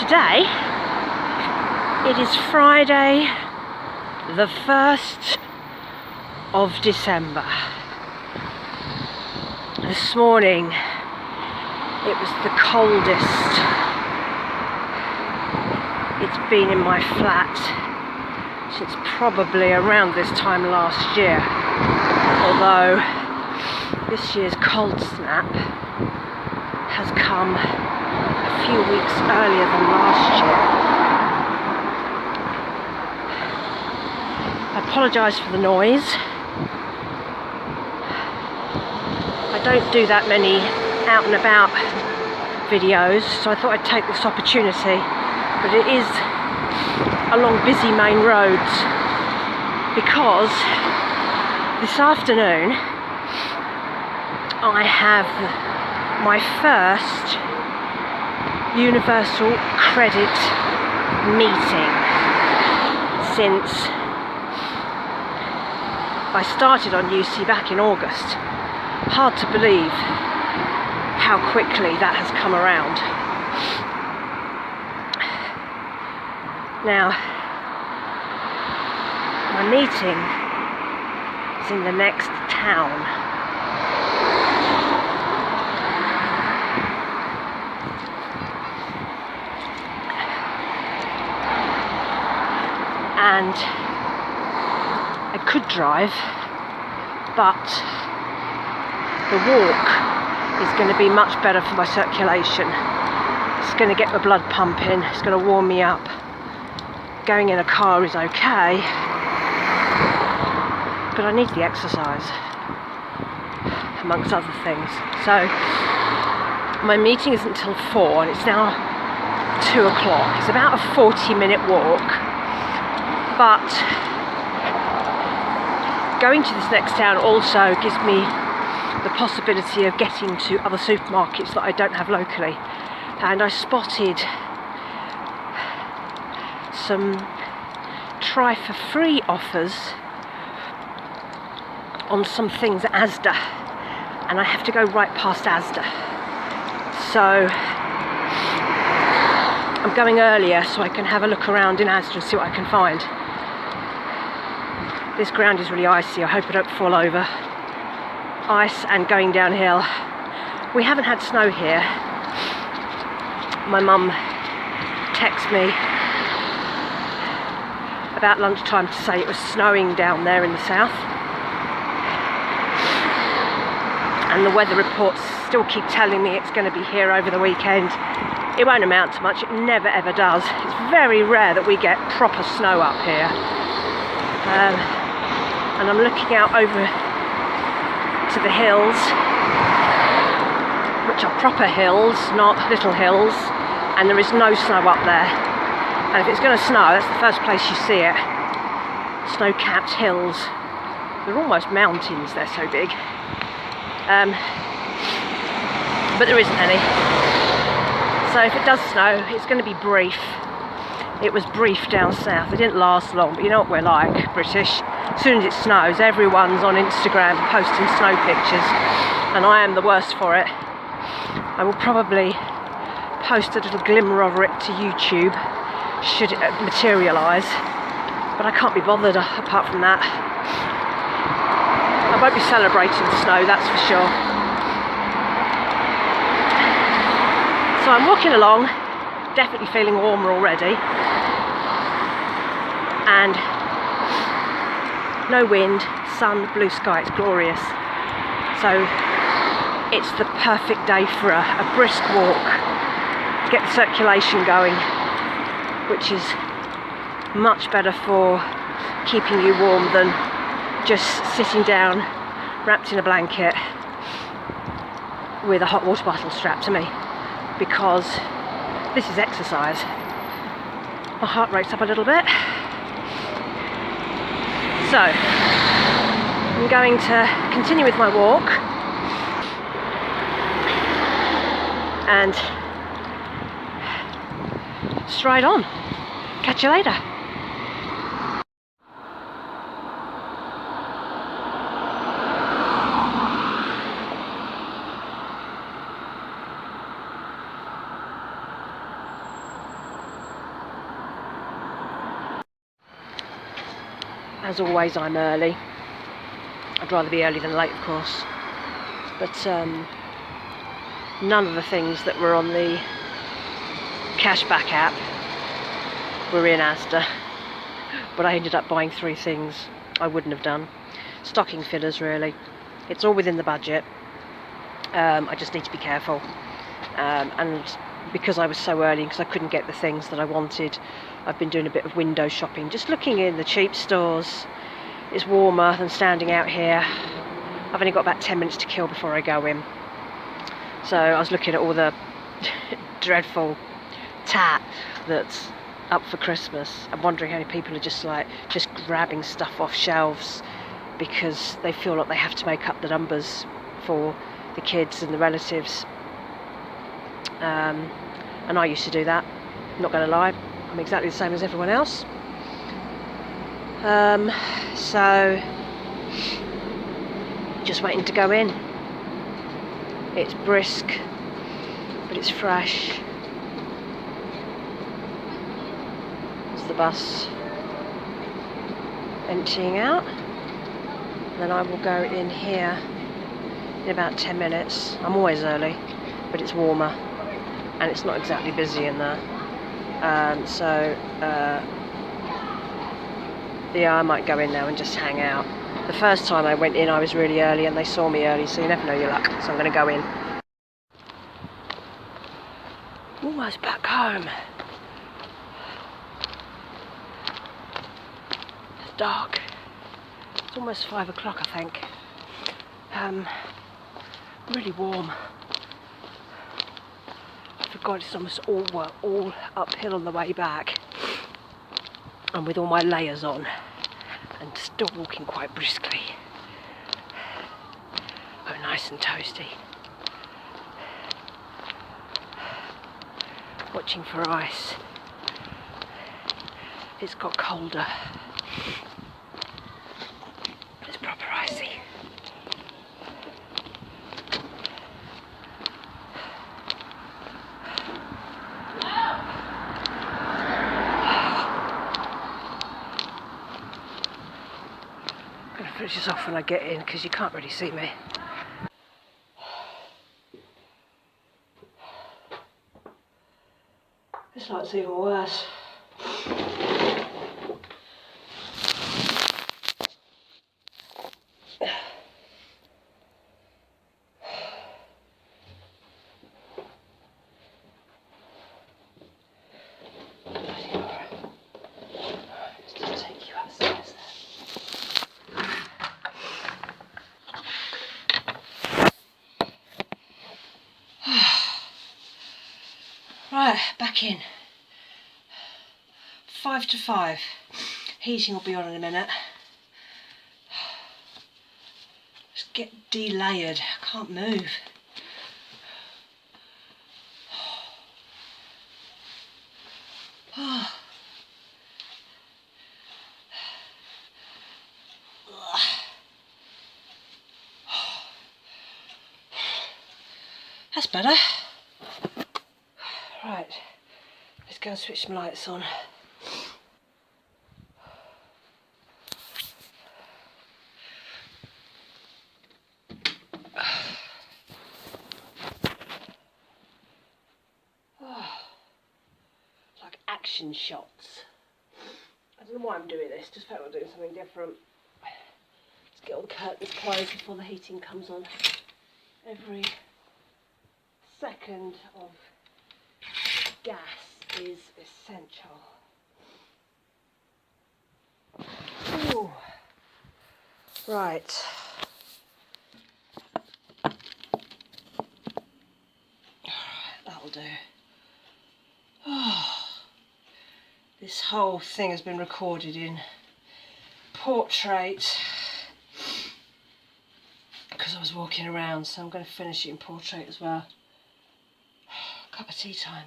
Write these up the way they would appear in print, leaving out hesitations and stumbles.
today it is Friday the 1st of December. This morning it was the coldest it's been in my flat since probably around this time last year, although this year's cold snap has come a few weeks earlier than last year. I apologise for the noise. I don't do that many out and about videos, so I thought I'd take this opportunity, but it is along busy main roads because this afternoon I have my first universal credit meeting since I started on UC back in August. Hard to believe how quickly that has come around. Now, my meeting is in the next town. And I could drive, but the walk is going to be much better for my circulation. It's going to get my blood pumping, it's going to warm me up. Going in a car is okay, but I need the exercise, amongst other things. So my meeting isn't until 4 and it's now 2 o'clock. It's about a 40-minute walk, but going to this next town also gives me the possibility of getting to other supermarkets that I don't have locally. And I spotted some try for free offers on some things at Asda, and I have to go right past Asda, so I'm going earlier so I can have a look around in Asda and see what I can find. This ground is really icy, I hope I don't fall over. Ice and going downhill. We haven't had snow here. My mum texted me about lunchtime to say it was snowing down there in the south, and the weather reports still keep telling me it's going to be here over the weekend. It won't amount to much, it never ever does. It's very rare that we get proper snow up here. And I'm looking out over to the hills, which are proper hills, not little hills, and there is no snow up there. And if it's going to snow, that's the first place you see it. Snow-capped hills. They're almost mountains, they're so big. But there isn't any. So if it does snow, it's going to be brief. It was brief down south. It didn't last long, but you know what we're like, British. As soon as it snows, everyone's on Instagram posting snow pictures, and I am the worst for it. I will probably post a little glimmer of it to YouTube should it materialise, but I can't be bothered apart from that. I won't be celebrating snow, that's for sure. So I'm walking along, definitely feeling warmer already, and no wind, sun, blue sky, it's glorious. So it's the perfect day for a brisk walk to get the circulation going, which is much better for keeping you warm than just sitting down wrapped in a blanket with a hot water bottle strapped to me, because this is exercise. My heart rate's up a little bit. So I'm going to continue with my walk and stride on. Catch you later. As always, I'm early. I'd rather be early than late, of course. But none of the things that were on the cashback app were in Asda. But I ended up buying 3 things I wouldn't have done. Stocking fillers, really. It's all within the budget. I just need to be careful. And because I was so early, because I couldn't get the things that I wanted, I've been doing a bit of window shopping, just looking in the cheap stores. It's warmer than standing out here. I've only got about 10 minutes to kill before I go in. So I was looking at all the dreadful tat that's up for Christmas. I'm wondering how many people are just grabbing stuff off shelves because they feel like they have to make up the numbers for the kids and the relatives. And I used to do that, not going to lie. I'm exactly the same as everyone else. So just waiting to go in. It's brisk, but it's fresh. It's the bus emptying out. Then I will go in here in about 10 minutes. I'm always early, but it's warmer and it's not exactly busy in there. Yeah, I might go in now and just hang out. The first time I went in, I was really early and they saw me early, so you never know your luck. So I'm going to go in. Almost back home. It's dark. It's almost 5 o'clock, I think. Really warm. I forgot it's almost all uphill on the way back. And with all my layers on and still walking quite briskly. Oh, nice and toasty. Watching for ice. It's got colder. It's proper icy. I'm going to finish this off when I get in because you can't really see me. This light's even worse. Just take you upstairs then. Right, back in. 5 to 5. Heating will be on in a minute. Just get delayered. I can't move. That's better. Right, let's go and switch some lights on. It's like action shots. I don't know why I'm doing this, just felt like doing something different. Let's get all the curtains closed before the heating comes on. Every second of gas is essential. Ooh. Right. That'll do. Oh. This whole thing has been recorded in portrait because I was walking around, so I'm going to finish it in portrait as well. Cup of tea time.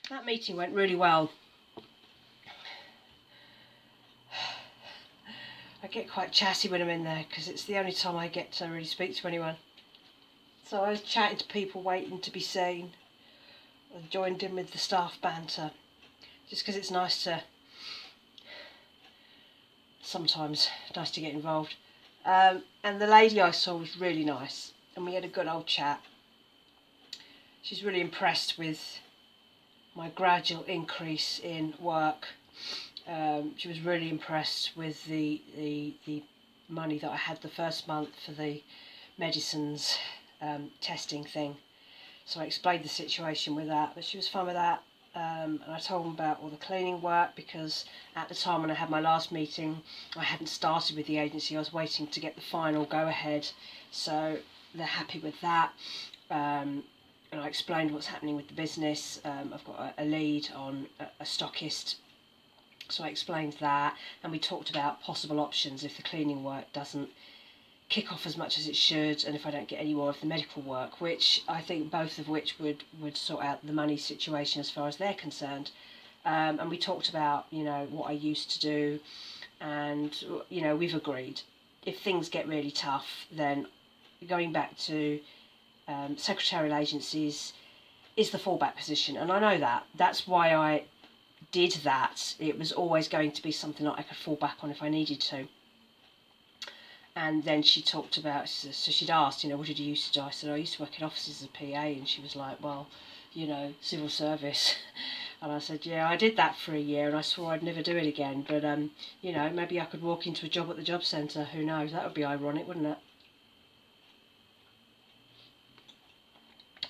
That meeting went really well. I get quite chatty when I'm in there because it's the only time I get to really speak to anyone. So I was chatting to people waiting to be seen. I joined in with the staff banter just because it's nice to, sometimes nice to get involved. And the lady I saw was really nice and we had a good old chat. She's really impressed with my gradual increase in work. She was really impressed with the money that I had the first month for the medicines testing thing. So I explained the situation with that, but she was fine with that. And I told them about all the cleaning work because at the time when I had my last meeting, I hadn't started with the agency. I was waiting to get the final go-ahead. So they're happy with that. And I explained what's happening with the business. I've got a lead on a stockist. So I explained that, and we talked about possible options if the cleaning work doesn't kick off as much as it should, and if I don't get any more of the medical work, which I think both of which would sort out the money situation as far as they're concerned. And we talked about, you know, what I used to do, and, you know, we've agreed if things get really tough, then going back to secretarial agencies is the fallback position, and I know that. That's why I did that. It was always going to be something that I could fall back on if I needed to. And then she talked about, so she'd asked, you know, what did you used to do? I said, I used to work in offices as a PA, and she was like, well, you know, civil service. And I said, yeah, I did that for a year, and I swore I'd never do it again, but, you know, maybe I could walk into a job at the job centre, who knows, that would be ironic, wouldn't it?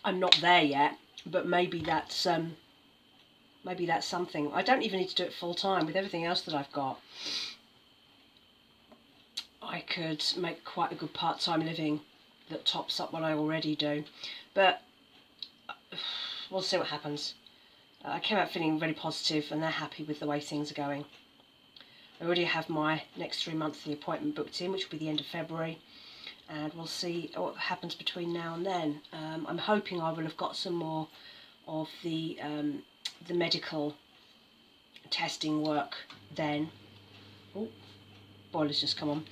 I'm not there yet, but maybe that's something. I don't even need to do it full time. With everything else that I've got, I could make quite a good part-time living that tops up what I already do. But we'll see what happens. I came out feeling really positive, and they're happy with the way things are going. I already have my next 3 monthly appointment booked in, which will be the end of February, and we'll see what happens between now and then. I'm hoping I will have got some more of the medical testing work then. Oh, boiler's just come on.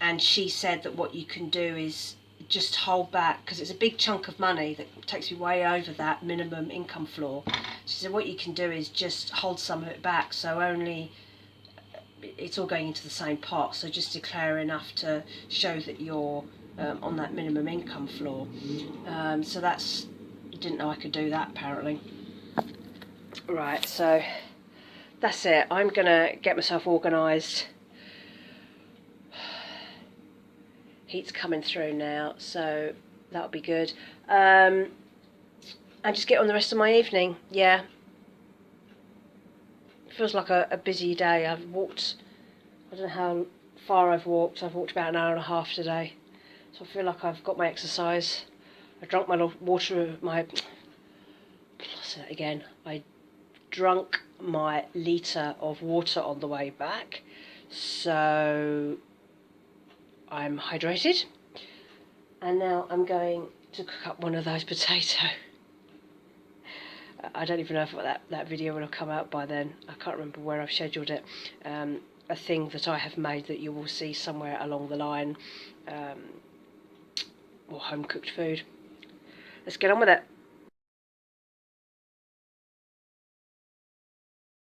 And she said that what you can do is just hold back, because it's a big chunk of money that takes me way over that minimum income floor. She said what you can do is just hold some of it back, so only it's all going into the same pot, so just declare enough to show that you're on that minimum income floor. So that's, didn't know I could do that apparently. Right, so that's it. I'm gonna get myself organised. Heat's coming through now, so that'll be good. And just get on the rest of my evening. Yeah, it feels like a busy day. I've walked, I don't know how far I've walked. I've walked about an hour and a half today, so I feel like I've got my exercise. I drank my water, I drunk my litre of water on the way back, so I'm hydrated. And now I'm going to cook up one of those potato. I don't even know if that video will have come out by then. I can't remember where I've scheduled it. A thing that I have made that you will see somewhere along the line, or home cooked food. Let's get on with it.